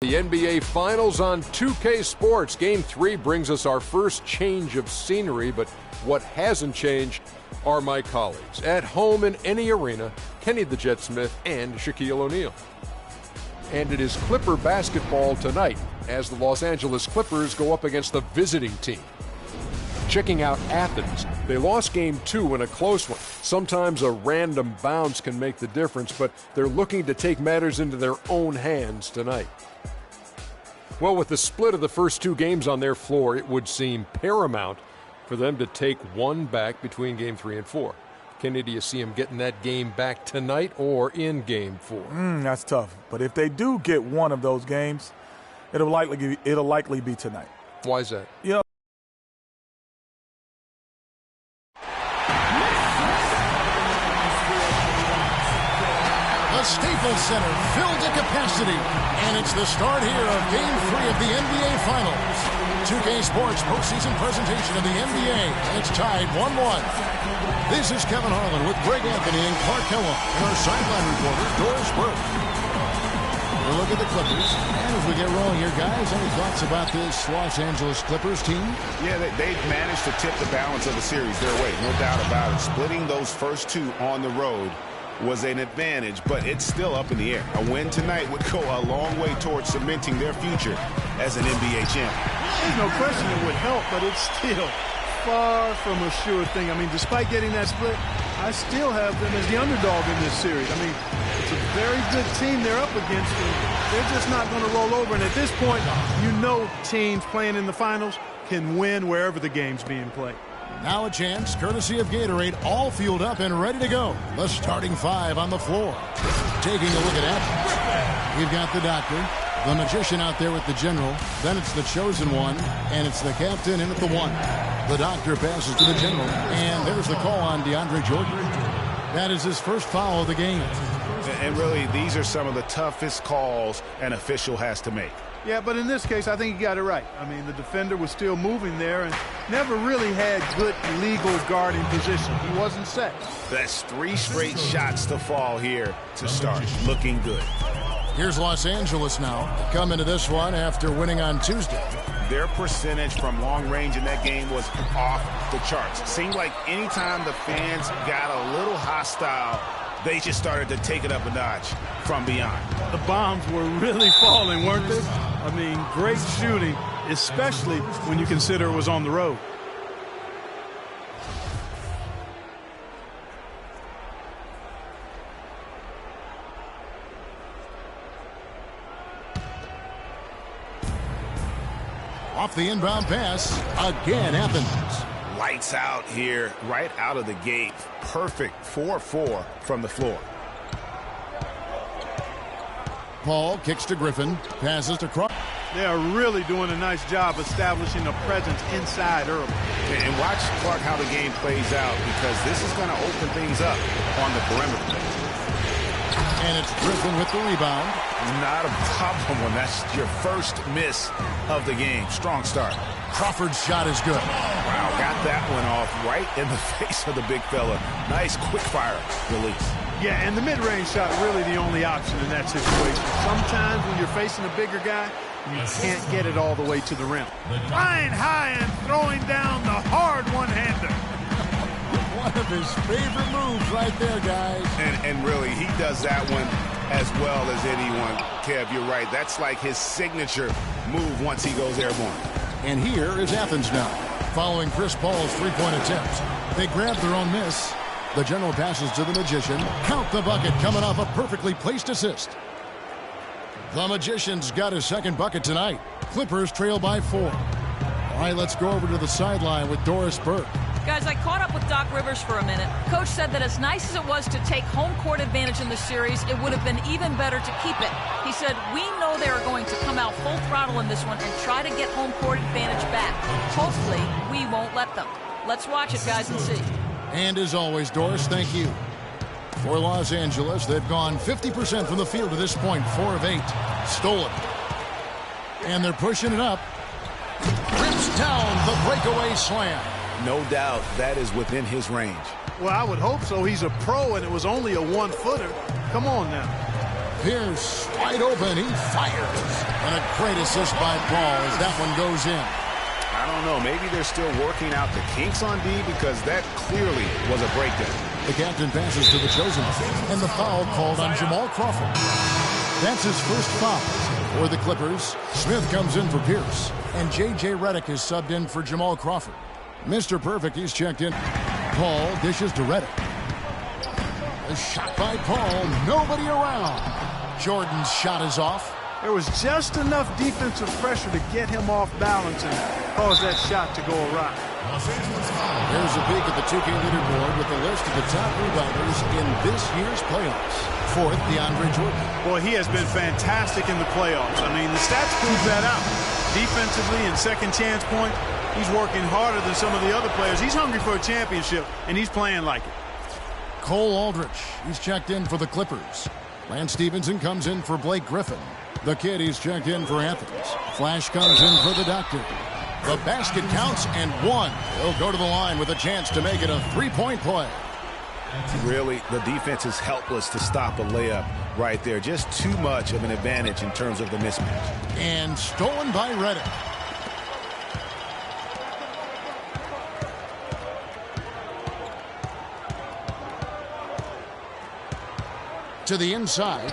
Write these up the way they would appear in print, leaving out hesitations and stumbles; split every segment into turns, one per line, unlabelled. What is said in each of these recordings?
The NBA Finals on 2K Sports. Game 3 brings us our first change of scenery, but what hasn't changed are my colleagues. At home in any arena, Kenny the Jet Smith and Shaquille O'Neal. And it is Clipper basketball tonight as the Los Angeles Clippers go up against the visiting team. Checking out Athens, they lost Game 2 in a close one. Sometimes a random bounce can make the difference, but they're looking to take matters into their own hands tonight. Well, with the split of the first 2 games on their floor, it would seem paramount for them to take one back between Game 3 and 4. Kenny, do you see them getting that game back tonight or in Game 4?
That's tough. But if they do get one of those games, it'll likely be tonight.
Why is that?
Yeah.
The Staples Center filled to capacity, and it's the start here of Game 3 of the NBA Finals. 2K Sports postseason presentation of the NBA, and it's tied 1-1. This is Kevin Harlan with Greg Anthony and Clark Kellogg, and our sideline reporter, Doris Burke. We'll look at the Clippers, and as we get rolling here, guys, any thoughts about this Los Angeles Clippers team?
Yeah, they've managed to tip the balance of the series their way, no doubt about it. Splitting those first 2 on the road was an advantage, but it's still up in the air. A win tonight would go a long way towards cementing their future as an NBA champion.
There's no question it would help, but it's still far from a sure thing. I mean, despite getting that split, I still have them as the underdog in this series. I mean, it's a very good team they're up against, and they're just not going to roll over. And at this point, you know teams playing in the finals can win wherever the game's being played.
Now a chance, courtesy of Gatorade, all fueled up and ready to go. The starting 5 on the floor. Taking a look at that, we've got the doctor, the magician out there with the general, then it's the chosen one, and it's the captain in at the 1. The doctor passes to the general, and there's the call on DeAndre Jordan. That is his first foul of the game.
And really, these are some of the toughest calls an official has to make.
Yeah, but in this case, I think he got it right. I mean, the defender was still moving there and never really had good legal guarding position. He wasn't set.
That's 3 straight shots to fall here to start. Looking good.
Here's Los Angeles now. Come into this one after winning on Tuesday.
Their percentage from long range in that game was off the charts. Seemed like anytime the fans got a little hostile, they just started to take it up a notch from beyond.
The bombs were really falling, weren't they? I mean, great shooting, especially when you consider it was on the road.
Off the inbound pass, again Athens.
Lights out here, right out of the gate. Perfect 4-4 from the floor.
Paul kicks to Griffin, passes to Cross.
They are really doing a nice job establishing a presence inside early.
And watch, Clark, how the game plays out, because this is going to open things up on the perimeter.
And it's Griffin with the rebound.
Not a problem when that's your first miss of the game. Strong start.
Crawford's shot is good.
Wow, got that one off right in the face of the big fella. Nice quick fire release.
Yeah, and the mid-range shot really the only option in that situation. Sometimes when you're facing a bigger guy, you can't get it all the way to the rim. Flying high and throwing down the hard one-hander.
One of his favorite moves right there, guys.
And really, he does that one as well as anyone. Kev, you're right. That's like his signature move once he goes airborne.
And here is Athens now. Following Chris Paul's three-point attempt, they grab their own miss. The general passes to the magician. Count the bucket coming off a perfectly placed assist. The magician's got his second bucket tonight. Clippers trail by 4. All right, let's go over to the sideline with Doris Burke.
Guys, I caught up with Doc Rivers for a minute. Coach said that as nice as it was to take home court advantage in the series, it would have been even better to keep it. He said, we know they are going to come out full throttle in this one and try to get home court advantage back. Hopefully, we won't let them. Let's watch it, guys, and see.
And as always, Doris, thank you. For Los Angeles, they've gone 50% from the field to this point, 4 of 8. Stolen. And they're pushing it up. Rips down the breakaway slam.
No doubt that is within his range.
Well, I would hope so. He's a pro, and it was only a one-footer. Come on now.
Pierce, wide open, he fires. And a great assist by Paul as that one goes in.
I don't know, maybe they're still working out the kinks on D because that clearly was a breakdown.
The captain passes to the chosen, and the foul called on Jamal Crawford. That's his first foul. For the Clippers, Smith comes in for Pierce, and J.J. Redick is subbed in for Jamal Crawford. Mr. Perfect, he's checked in. Paul dishes to Redick. A shot by Paul, nobody around. Jordan's shot is off.
There was just enough defensive pressure to get him off balance and cause that shot to go awry.
There's a peek at the 2K leaderboard with the list of the top rebounders in this year's playoffs. Fourth, DeAndre Jordan.
Boy, he has been fantastic in the playoffs. I mean, the stats prove that out. Defensively and second chance point, he's working harder than some of the other players. He's hungry for a championship, and he's playing like it.
Cole Aldrich, he's checked in for the Clippers. Lance Stevenson comes in for Blake Griffin. The kid, he's checked in for Athens. Flash comes in for the Doctor. The basket counts and one. He'll go to the line with a chance to make it a three-point play.
Really, the defense is helpless to stop a layup right there. Just too much of an advantage in terms of the mismatch.
And stolen by Redick. To the inside.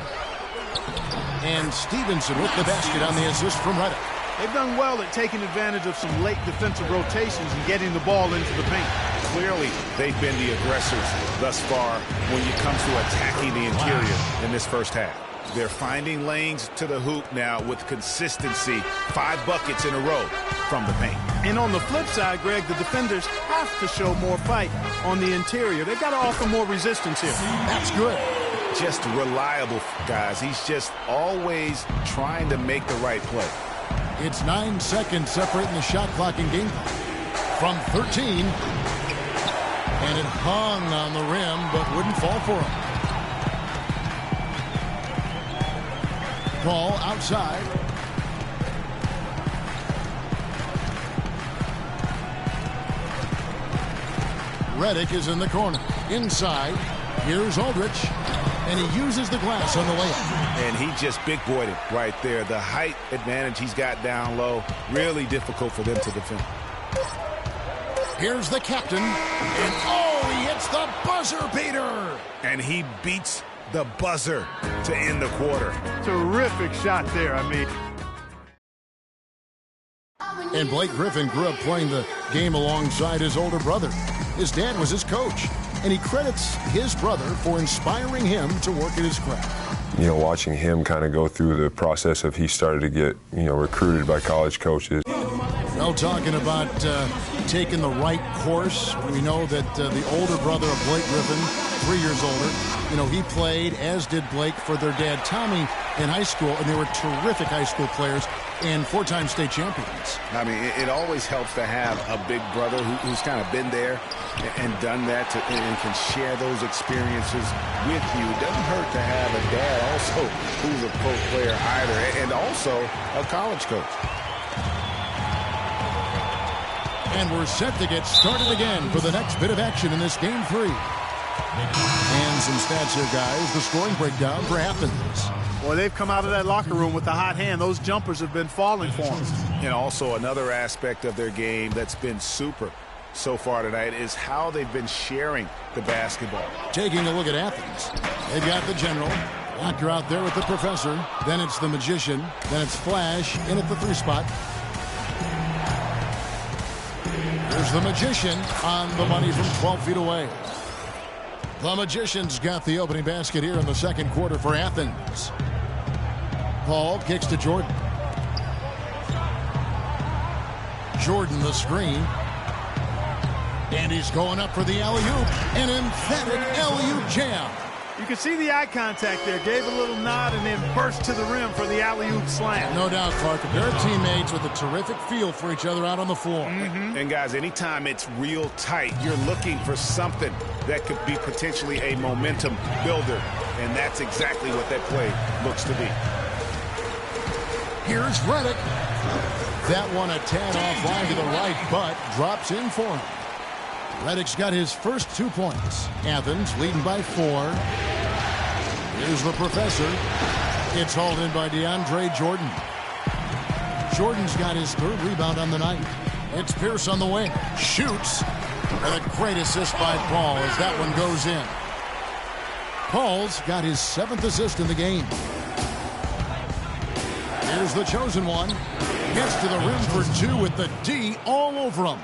And Stevenson with the basket on the assist from Redick.
They've done well at taking advantage of some late defensive rotations and getting the ball into the paint.
Clearly, they've been the aggressors thus far when it comes to attacking the interior in this first half. They're finding lanes to the hoop now with consistency. 5 buckets in a row from the paint.
And on the flip side, Greg, the defenders have to show more fight on the interior. They've got to offer more resistance here.
That's good.
Just reliable, guys. He's just always trying to make the right play.
It's 9 seconds separating the shot clock and game clock. From 13. And it hung on the rim, but wouldn't fall for him. Paul outside. Redick is in the corner. Inside. Here's Aldrich. And he uses the glass on the layup.
And he just big-boyed it right there. The height advantage he's got down low, really difficult for them to defend.
Here's the captain. And oh, he hits the buzzer beater.
And he beats the buzzer to end the quarter.
Terrific shot there, I mean.
And Blake Griffin grew up playing the game alongside his older brother. His dad was his coach. And he credits his brother for inspiring him to work at his craft.
You know, watching him kind of go through the process of he started to get, recruited by college coaches.
Well, talking about taking the right course, we know that the older brother of Blake Griffin, 3 years older, he played, as did Blake, for their dad, Tommy, in high school, and they were terrific high school players and 4-time state champions.
I mean, it always helps to have a big brother who's kind of been there and done that and can share those experiences with you. It doesn't hurt to have a dad also who's a pro player either, and also a college coach.
And we're set to get started again for the next bit of action in this game 3. And some stats here, guys. The scoring breakdown for Athens.
Boy, they've come out of that locker room with the hot hand. Those jumpers have been falling for them.
And also another aspect of their game that's been super so far tonight is how they've been sharing the basketball.
Taking a look at Athens. They've got the general. Locker out there with the professor. Then it's the magician. Then it's Flash in at the 3 spot. There's the magician on the money from 12 feet away. The magician's got the opening basket here in the second quarter for Athens. Paul kicks to Jordan. Jordan the screen. And he's going up for the alley-oop. An emphatic alley-oop jam.
You can see the eye contact there. Gave a little nod and then burst to the rim for the alley-oop slam.
No doubt, Clark. They're teammates with a terrific feel for each other out on the floor.
And guys, anytime it's real tight, you're looking for something that could be potentially a momentum builder. And that's exactly what that play looks to be.
Here's Redick. That one a tad offline to the right, but drops in for him. Redick's got his first 2 points. Athens leading by 4. Here's the professor. It's hauled in by DeAndre Jordan. Jordan's got his 3rd rebound on the night. It's Pierce on the wing. Shoots. And a great assist by Paul as that one goes in. Paul's got his 7th assist in the game. Here's the chosen one. Gets to the rim for 2 with the D all over him.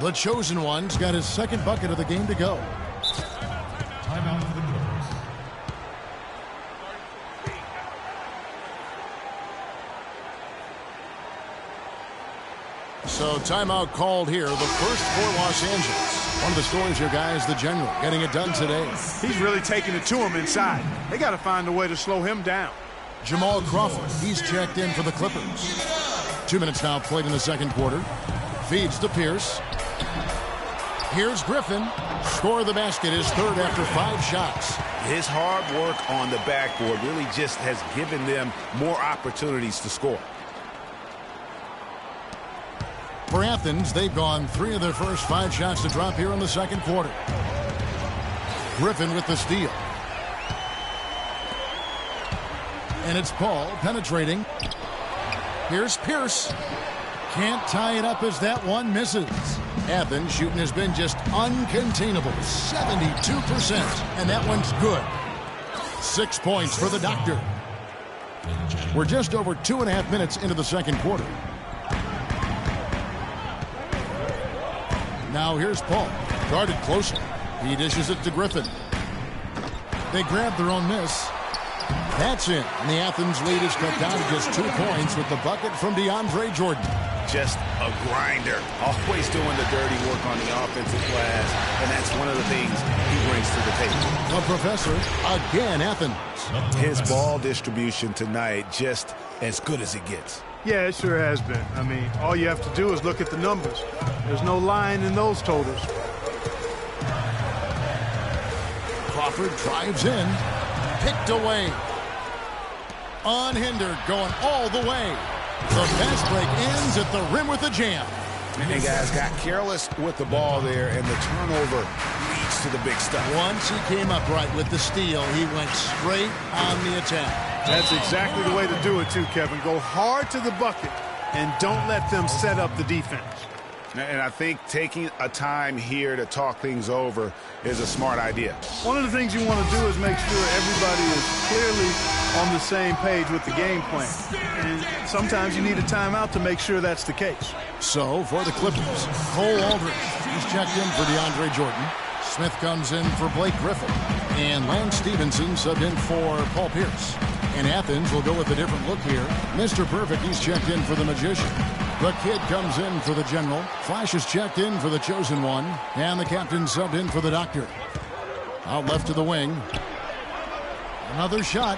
The chosen one's got his 2nd bucket of the game to go.
Timeout for the Clippers.
So timeout called here, the first for Los Angeles. One of the stories here, guys, the general getting it done today.
He's really taking it to him inside. They got to find a way to slow him down.
Jamal Crawford, he's checked in for the Clippers. 2 minutes now played in the 2nd quarter. Feeds to Pierce. Here's Griffin. Score of the basket, his 3rd after 5 shots.
His hard work on the backboard really just has given them more opportunities to score.
For Athens, they've gone 3 of their first 5 shots to drop here in the 2nd quarter. Griffin with the steal. And it's Paul penetrating. Here's Pierce. Can't tie it up as that one misses. Athens shooting has been just uncontainable. 72%. And that one's good. 6 points for the Doctor. We're just over 2.5 minutes into the 2nd quarter. Now here's Paul. Guarded closely. He dishes it to Griffin. They grab their own miss. That's it. And the Athens lead is cut down to just 2 points with the bucket from DeAndre Jordan.
Just a grinder. Always doing the dirty work on the offensive glass. And that's one of the things he brings to the table.
The professor, again, Athens.
His ball distribution tonight just as good as it gets.
Yeah, it sure has been. I mean, all you have to do is look at the numbers. There's no lying in those totals.
Crawford drives in. Picked away. Unhindered, going all the way. The fast break ends at the rim with a jam.
And guys got careless with the ball there, and the turnover leads to the big stuff.
Once he came upright with the steal, he went straight on the attack.
That's exactly the way to do it, too, Kevin. Go hard to the bucket and don't let them set up the defense.
And I think taking a time here to talk things over is a smart idea.
One of the things you want to do is make sure everybody is clearly on the same page with the game plan. And sometimes you need a timeout to make sure that's the case.
So, for the Clippers, Cole Aldridge. He's checked in for DeAndre Jordan. Smith comes in for Blake Griffin. And Lance Stevenson subbed in for Paul Pierce. And Athens will go with a different look here. Mr. Perfect, he's checked in for the Magician. The Kid comes in for the General. Flash is checked in for the Chosen One. And the Captain subbed in for the Doctor. Out left to the wing. Another shot.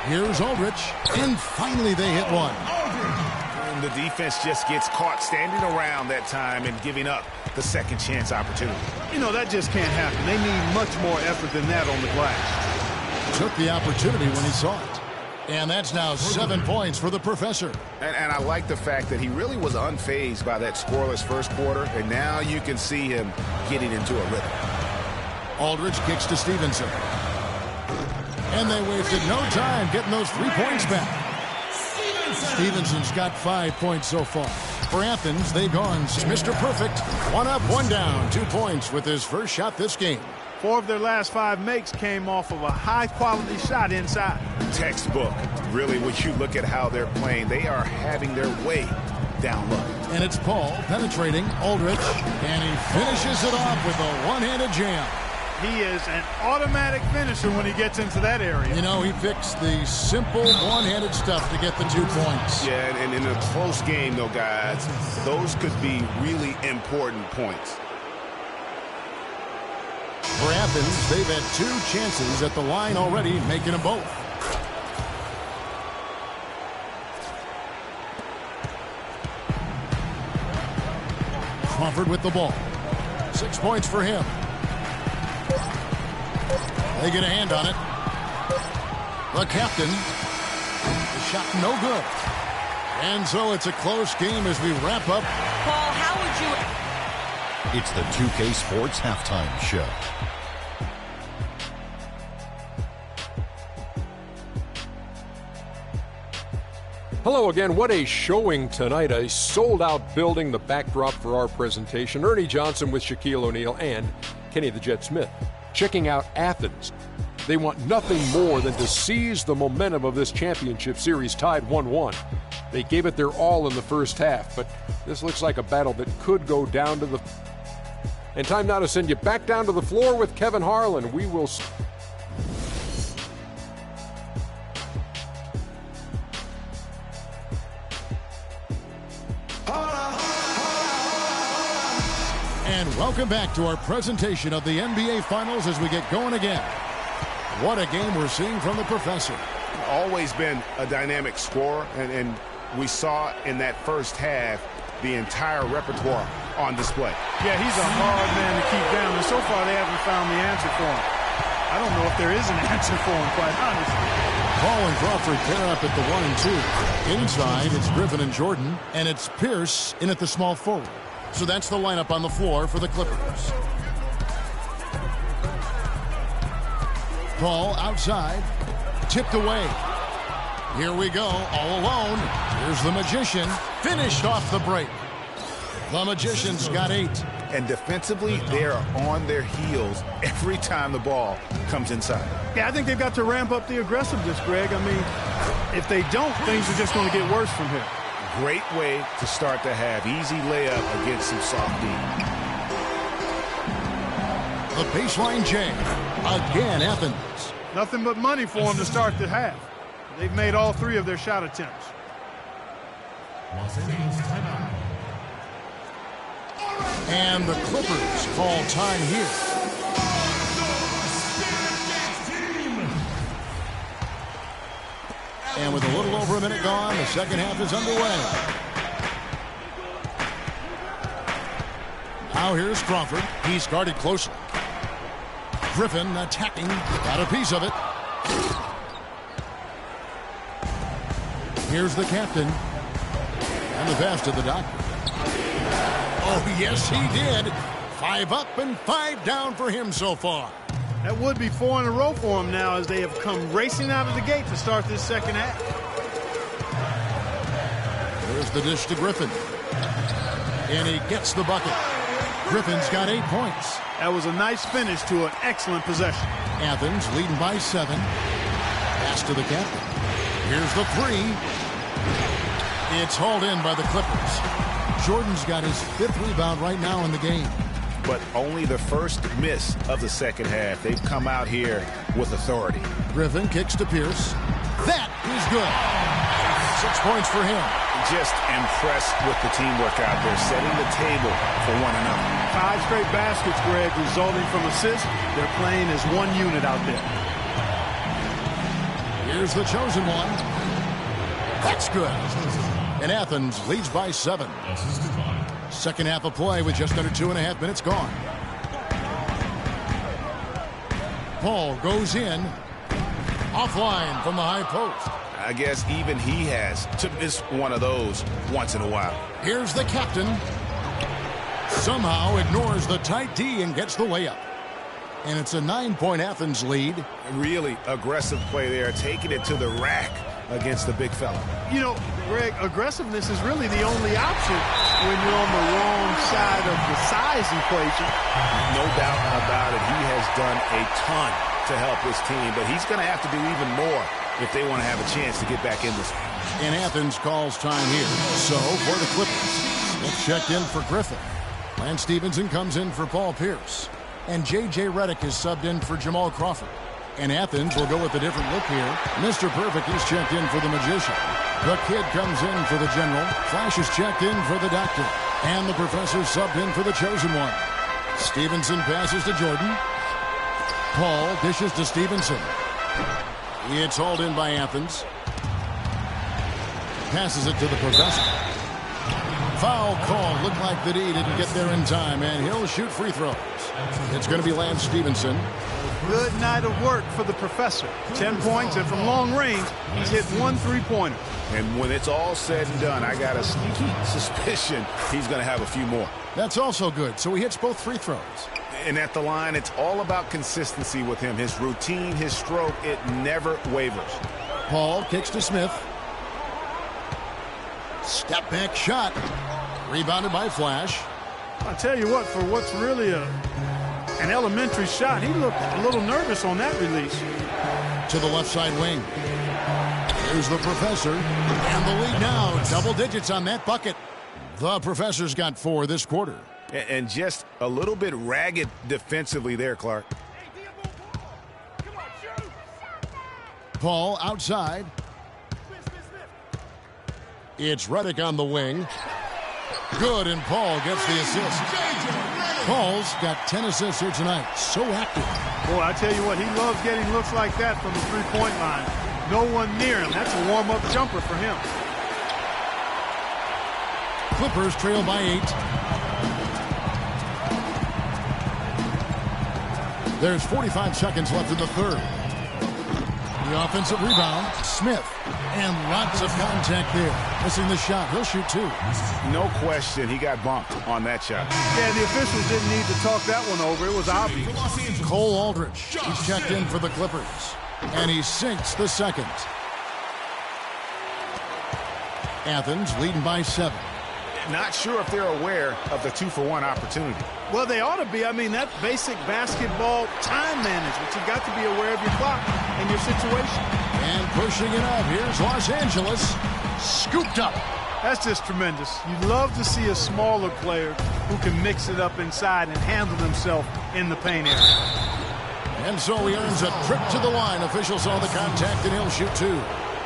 Here's Aldrich. And finally they hit one.
And the defense just gets caught standing around that time and giving up the second chance opportunity.
You know, that just can't happen. They need much more effort than that on the glass.
Took the opportunity when he saw it. And that's now 7 points for the professor.
And I like the fact that he really was unfazed by that scoreless first quarter, and now you can see him getting into a rhythm.
Aldridge kicks to Stevenson. And they wasted no time getting those 3 points back. Stevenson's got 5 points so far. For Athens, they've gone Mr. Perfect. 1 up, 1 down. 2 points with his first shot this game.
4 of their last 5 makes came off of a high-quality shot inside.
Textbook. Really, when you look at how they're playing, they are having their way down low.
And it's Paul penetrating Aldrich. And he finishes it off with a one-handed jam.
He is an automatic finisher when he gets into that area.
You know, he picks the simple one-handed stuff to get the 2 points.
Yeah, and in a close game, though, guys, those could be really important points.
For Athens, they've had 2 chances at the line already, making them both. Crawford with the ball. 6 points for him. They get a hand on it. The captain. The shot no good. And so it's a close game as we wrap up.
Paul, how would you...
It's the 2K Sports Halftime Show.
Hello again. What a showing tonight. A sold-out building, the backdrop for our presentation. Ernie Johnson with Shaquille O'Neal and Kenny the Jet Smith. Checking out Athens. They want nothing more than to seize the momentum of this championship series, tied 1-1. They gave it their all in the first half, but this looks like a battle that could go down to the... And time now to send you back down to the floor with Kevin Harlan. We will...
And welcome back to our presentation of the NBA Finals as we get going again. What a game we're seeing from the professor.
Always been a dynamic scorer, and we saw in that first half the entire repertoire on display.
Yeah, he's a hard man to keep down, and so far they haven't found the answer for him. I don't know if there is an answer for him, quite honestly.
Paul and Crawford pair up at the 1 and 2. Inside, it's Griffin and Jordan, and it's Pierce in at the small forward. So that's the lineup on the floor for the Clippers. Paul outside, tipped away. Here we go, all alone. Here's the Magician, finished off the break. The Magician's got 8.
And defensively, they are on their heels every time the ball comes inside.
Yeah, I think they've got to ramp up the aggressiveness, Greg. I mean, if they don't, things are just going to get worse from here.
Great way to start the half. Easy layup against some soft D.
The baseline jam. Again, Athens.
Nothing but money for them to start the half. They've made all 3 of their shot attempts.
Los Angeles timeout.
And the Clippers call time here. And with a little over a minute gone, the second half is underway. Now here's Crawford. He's guarded closely. Griffin attacking. Got a piece of it. Here's the captain. And the pass to the doctor. Oh, yes, he did. 5 up and 5 down for him so far.
That would be 4 in a row for him now as they have come racing out of the gate to start this second half.
There's the dish to Griffin. And he gets the bucket. Griffin's got 8 points.
That was a nice finish to an excellent possession.
Athens leading by 7. Pass to the captain. Here's the 3. It's hauled in by the Clippers. Jordan's got his 5th rebound right now in the game.
But only the first miss of the second half. They've come out here with authority.
Griffin kicks to Pierce. That is good. 6 points for him.
Just impressed with the teamwork out there, setting the table for one another.
5 straight baskets, Greg, resulting from assists. They're playing as one unit out there.
Here's the chosen one. That's good. And Athens leads by 7. Second half of play with just under 2.5 minutes gone. Paul goes in. Offline from the high post.
I guess even he has to miss one of those once in a while.
Here's the captain. Somehow ignores the tight D and gets the layup. And it's a 9-point Athens lead.
Really aggressive play there, taking it to the rack against the big fella.
You know, Greg, aggressiveness is really the only option when you're on the wrong side of the size equation.
No doubt about it. He has done a ton to help his team, but he's going to have to do even more if they want to have a chance to get back in this.
And Athens calls time here. So for the Clippers, it's checked in for Griffin. Lance Stevenson comes in for Paul Pierce. And J.J. Redick is subbed in for Jamal Crawford. And Athens will go with a different look here. Mr. Perfect is checked in for the Magician. The Kid comes in for the General. Flash is checked in for the Doctor. And the Professor subbed in for the Chosen One. Stevenson passes to Jordan. Paul dishes to Stevenson. It's hauled in by Athens. Passes it to the Professor. Foul call. Looked like the D didn't get there in time, and he'll shoot free throws. It's going to be Lance Stevenson.
Good night of work for the Professor. 10 points, and from long range, he's hit 1 3-pointer.
And when it's all said and done, I got a sneaky suspicion he's going to have a few more.
That's also good, so he hits both free throws.
And at the line, it's all about consistency with him. His routine, his stroke, it never wavers.
Paul kicks to Smith. Step back shot. Rebounded by Flash.
I'll tell you what, for what's really an elementary shot, he looked a little nervous on that release.
To the left side wing. Here's the Professor. And the lead now, double digits on that bucket. The Professor's got 4 this quarter.
And just a little bit ragged defensively there, Clark.
Paul outside. It's Reddick on the wing. Good, and Paul gets the assist. Paul's got 10 assists here tonight. So active.
Boy, I tell you what, he loves getting looks like that from the three-point line. No one near him. That's a warm-up jumper for him.
Clippers trail by 8. There's 45 seconds left in the third. The offensive rebound, Smith. And lots of contact there. Missing the shot. He'll shoot 2.
No question, he got bumped on that shot.
Yeah, the officials didn't need to talk that one over. It was obvious.
Cole Aldrich. He's checked in for the Clippers. And he sinks the second. Athens leading by 7.
Not sure if they're aware of the 2-for-1 opportunity.
Well, they ought to be. I mean, that's basic basketball time management. You've got to be aware of your clock and your situation.
And pushing it up. Here's Los Angeles. Scooped up.
That's just tremendous. You'd love to see a smaller player who can mix it up inside and handle himself in the paint area.
And so he earns a trip to the line. Officials saw the contact, and he'll shoot 2.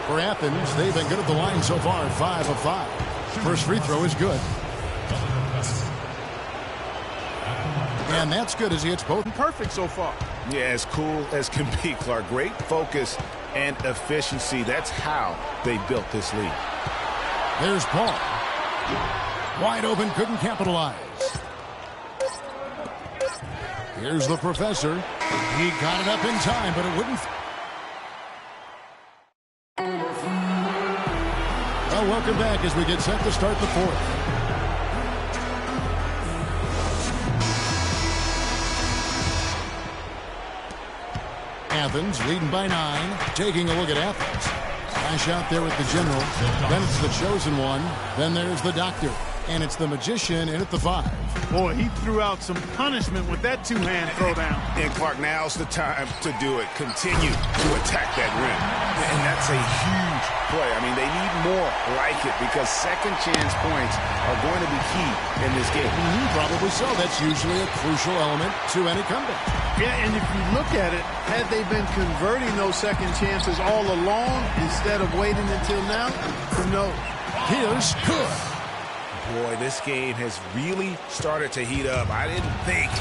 For Athens, they've been good at the line so far, 5 of 5. First free throw is good. And that's good as he hits both.
Perfect so far.
Yeah, as cool as can be, Clark. Great focus and efficiency. That's how they built this lead.
There's Paul. Wide open, couldn't capitalize. Here's the Professor. He got it up in time, but it wouldn't. Well, welcome back as we get set to start the fourth. Athens leading by 9. Taking a look at Athens. Flash out there with the general. Then it's the chosen one. Then there's the doctor. And it's the magician in at the 5.
Boy, he threw out some punishment with that two-hand throwdown.
And Clark, now's the time to do it. Continue to attack that rim. And that's a huge play. I mean, they need more like it because second chance points are going to be key in this game.
Probably so. That's usually a crucial element to any comeback.
Yeah, and if you look at it, had they been converting those second chances all along instead of waiting until now, who knows?
Here's good.
Boy, this game has really started to heat up. I didn't think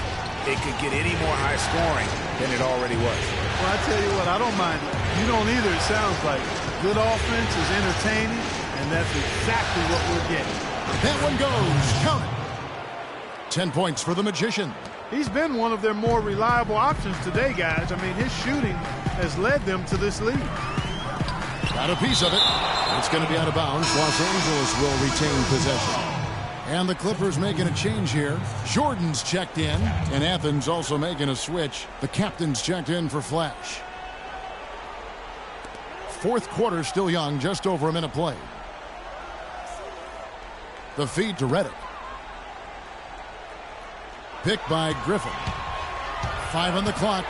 it could get any more high scoring than it already was.
Well, I tell you what, I don't mind it. You don't either, it sounds like. Good offense is entertaining, and that's exactly what we're getting.
That one goes. Count it. 10 points for the magician.
He's been one of their more reliable options today, guys. I mean, his shooting has led them to this lead.
Got a piece of it. It's going to be out of bounds. Los Angeles will retain possession. And the Clippers making a change here. Jordan's checked in, and Athens also making a switch. The captain's checked in for Flash. Fourth quarter still young, just over a minute play. The feed to Reddick. Picked by Griffin. 5 on the clock.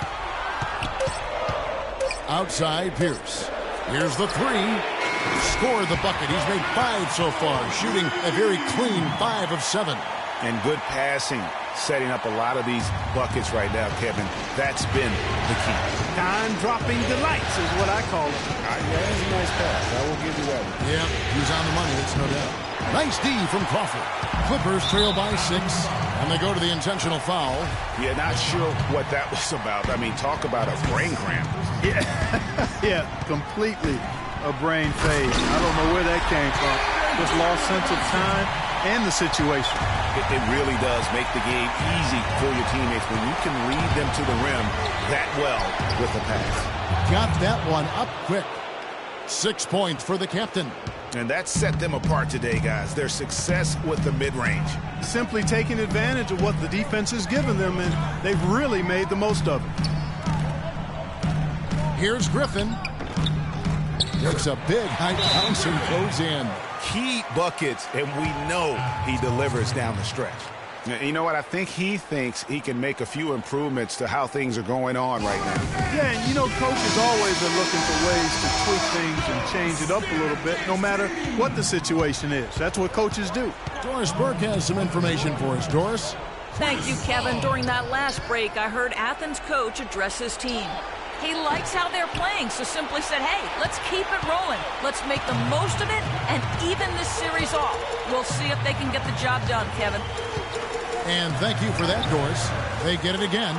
Outside Pierce. Here's the 3. Scored the bucket. He's made 5 so far, shooting a very clean 5 of 7.
And good passing, setting up a lot of these buckets right now, Kevin. That's been the key.
Time-dropping delights is what I call it.
Yeah, that's a nice pass. I will give you that one.
Yeah, he's on the money, that's no doubt. Nice D from Crawford. Clippers trail by 6, and they go to the intentional foul.
Yeah, not sure what that was about. I mean, talk about a brain cramp.
Yeah, yeah, completely a brain phase. I don't know where that came from. Just lost sense of time and the situation.
It really does make the game easy for your teammates when you can lead them to the rim that well with the pass.
Got that one up quick. 6 points for the captain.
And that set them apart today, guys. Their success with the mid-range.
Simply taking advantage of what the defense has given them, and they've really made the most of it.
Here's Griffin. Takes a big high bounce and goes in.
key buckets, and we know he delivers down the stretch. You know what? I think he thinks he can make a few improvements to how things are going on right now.
Yeah, and you know, coaches always are looking for ways to tweak things and change it up a little bit, no matter what the situation is. That's what coaches do.
Doris Burke has some information for us. Doris?
Thank you, Kevin. During that last break, I heard Athens coach address his team. He likes how they're playing, so simply said, hey, let's keep it rolling. Let's make the most of it and even this series off. We'll see if they can get the job done, Kevin.
And thank you for that, Doris. They get it again.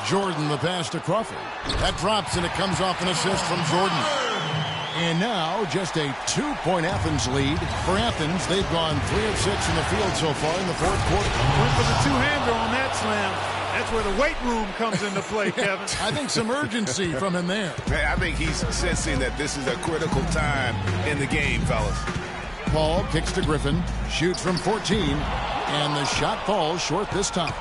Jordan, the pass to Crawford. That drops, and it comes off an assist from Jordan. And now, just a 2-point Athens lead. For Athens, they've gone 3 of 6 in the field so far in the fourth quarter.
Went for the two-hander on that slam. That's where the weight room comes into play, Kevin.
I think some urgency from him there.
I think he's sensing that this is a critical time in the game, fellas.
Paul kicks to Griffin, shoots from 14, and the shot falls short this time.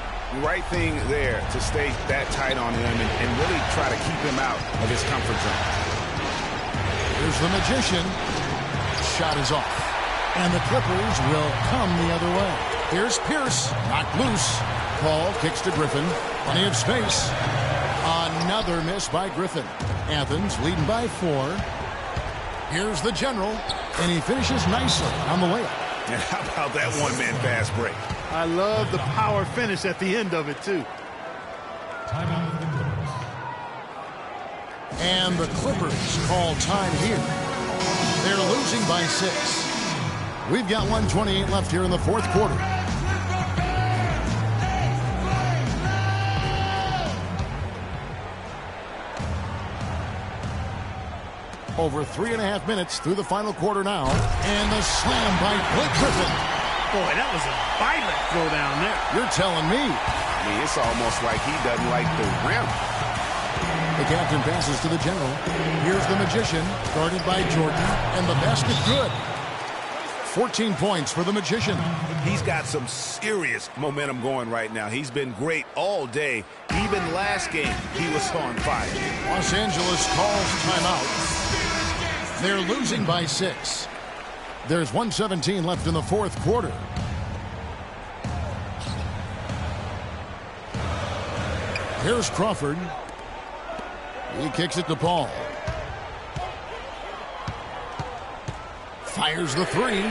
Right thing there to stay that tight on him and really try to keep him out of his comfort zone.
Here's the Magician. Shot is off. And the Clippers will come the other way. Here's Pierce, knocked loose. Paul kicks to Griffin. Plenty of space. Another miss by Griffin. Athens leading by 4. Here's the General, and he finishes nicely on the layup.
And how about that one-man fast break?
I love the power finish at the end of it, too.
Timeout for the Clippers.
And the Clippers call time here. They're losing by 6. We've got 1:28 left here in the fourth quarter. Over 3.5 minutes through the final quarter now. And the slam by Blake Griffin.
Boy, that was a violent throw down there.
You're telling me.
I mean, it's almost like he doesn't like the rim.
The captain passes to the General. Here's the Magician, guarded by Jordan, and the basket good. 14 points for the Magician.
He's got some serious momentum going right now. He's been great all day. Even last game, he was on fire.
Los Angeles calls timeout. They're losing by 6. There's 1:17 left in the fourth quarter. Here's Crawford. He kicks it to Paul. Fires the 3.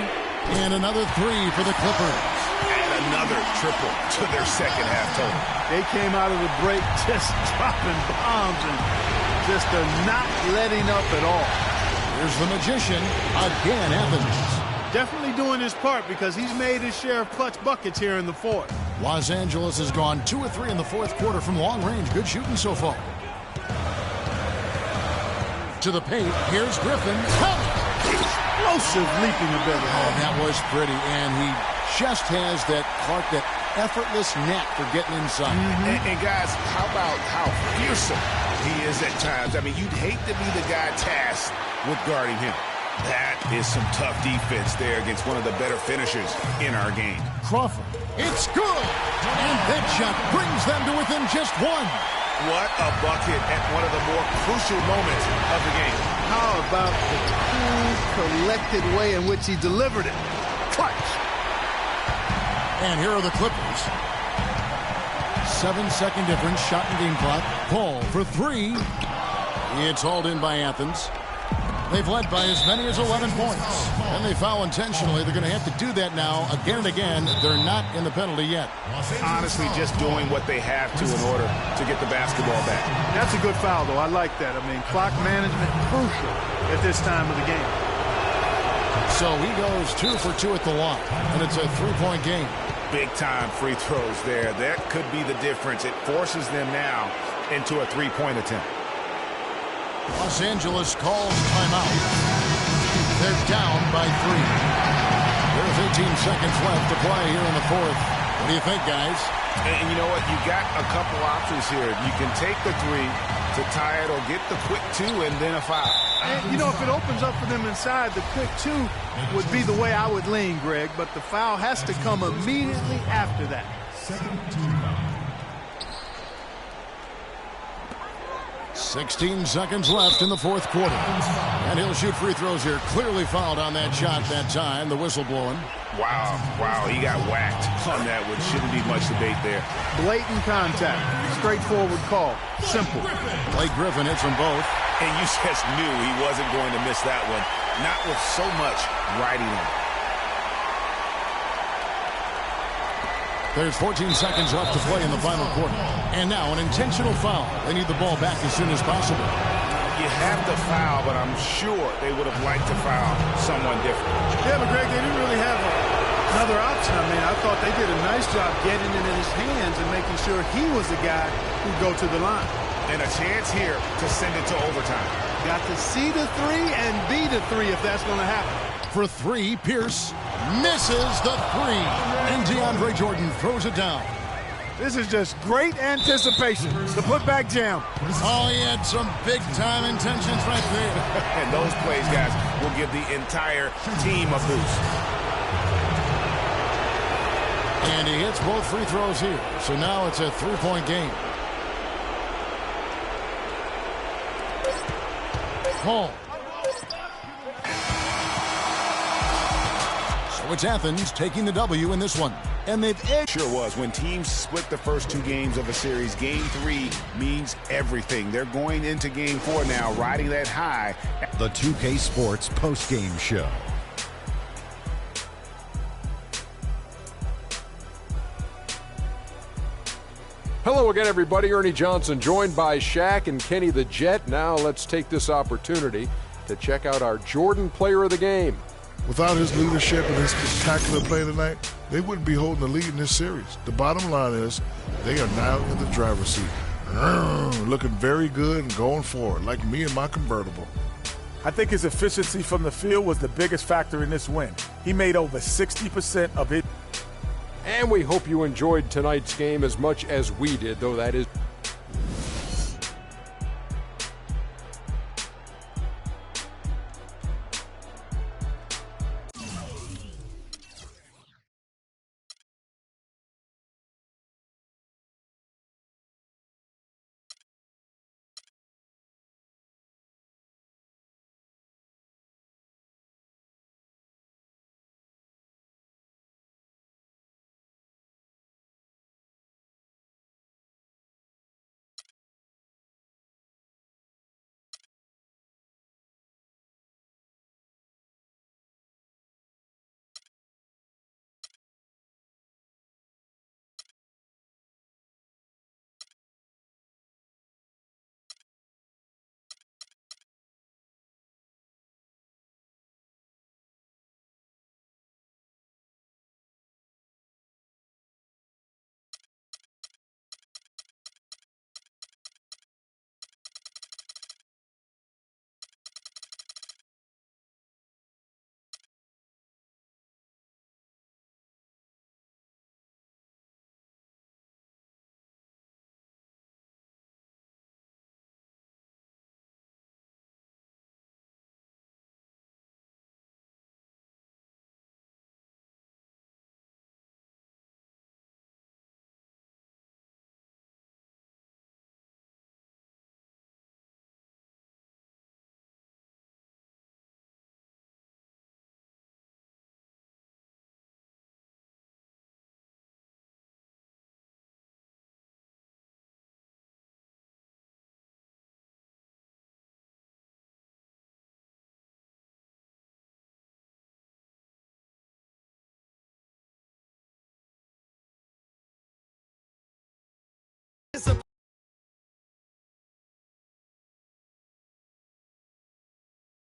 And another 3 for the Clippers.
And another triple to their second half total.
They came out of the break just dropping bombs and just not letting up at all.
Here's the Magician. Again, Athens.
Definitely doing his part because he's made his share of clutch buckets here in the fourth.
Los Angeles has gone 2 of 3 in the fourth quarter from long range. Good shooting so far. To the paint. Here's Griffin.
Explosive leaping ability.
Oh, that was pretty. And he just has that effortless knack for getting inside.
And guys, how about how fearsome he is at times? I mean, you'd hate to be the guy tasked with guarding him. That is some tough defense there against one of the better finishers in our game.
Crawford. It's good. And that shot brings them to within just 1.
What a bucket at one of the more crucial moments of the game.
How about the cool, collected way in which he delivered it? Clutch.
And here are the Clippers. 7-second difference, shot and game clock. Paul for 3. It's hauled in by Athens. They've led by as many as 11 points. And they foul intentionally. They're going to have to do that now again and again. They're not in the penalty yet.
Honestly, just doing what they have to in order to get the basketball back.
That's a good foul, though. I like that. I mean, clock management crucial at this time of the game.
So he goes 2 for 2 at the line. And it's a 3-point game.
Big-time free throws there. That could be the difference. It forces them now into a 3-point attempt.
Los Angeles calls timeout. They're down by 3. There's 18 seconds left to play here in the fourth. What do you think, guys?
And you know what? You got a couple options here. You can take the 3 to tie it or get the quick 2 and then a foul.
And, you know, if it opens up for them inside, the quick 2 would be the way I would lean, Greg. But the foul has to come immediately after that.
16 seconds left in the fourth quarter. And he'll shoot free throws here. Clearly fouled on that shot that time. The whistle blowing.
Wow, he got whacked on that one. Shouldn't be much debate there.
Blatant contact. Straightforward call. Simple.
Blake Griffin hits them both.
And you just knew he wasn't going to miss that one. Not with so much riding on.
There's 14 seconds left to play in the final quarter. And now an intentional foul. They need the ball back as soon as possible.
You have to foul, but I'm sure they would have liked to foul someone different.
Yeah, but Greg, they didn't really have another option. I mean, I thought they did a nice job getting it in his hands and making sure he was the guy who'd go to the line.
And a chance here to send it to overtime.
Got to see the three and be the three if that's going to happen.
For three, Pierce misses the three. And DeAndre Jordan throws it down.
This is just great anticipation. The putback jam.
Oh, he had some big-time intentions right there.
And those plays, guys, will give the entire team a boost.
And he hits both free throws here. So now it's a three-point game. Hall. So it's Athens taking the W in this one. And they've
sure was. When teams split the first two games of a series, game 3 means everything. They're going into game 4 now, riding that high.
The 2K Sports post-game show.
Hello again, everybody. Ernie Johnson joined by Shaq and Kenny the Jet. Now let's take this opportunity to check out our Jordan Player of the Game.
Without his leadership and his spectacular play tonight, they wouldn't be holding the lead in this series. The bottom line is they are now in the driver's seat. Looking very good and going forward, like me and my convertible.
I think his efficiency from the field was the biggest factor in this win. He made over 60% of it.
And we hope you enjoyed tonight's game as much as we did, though that is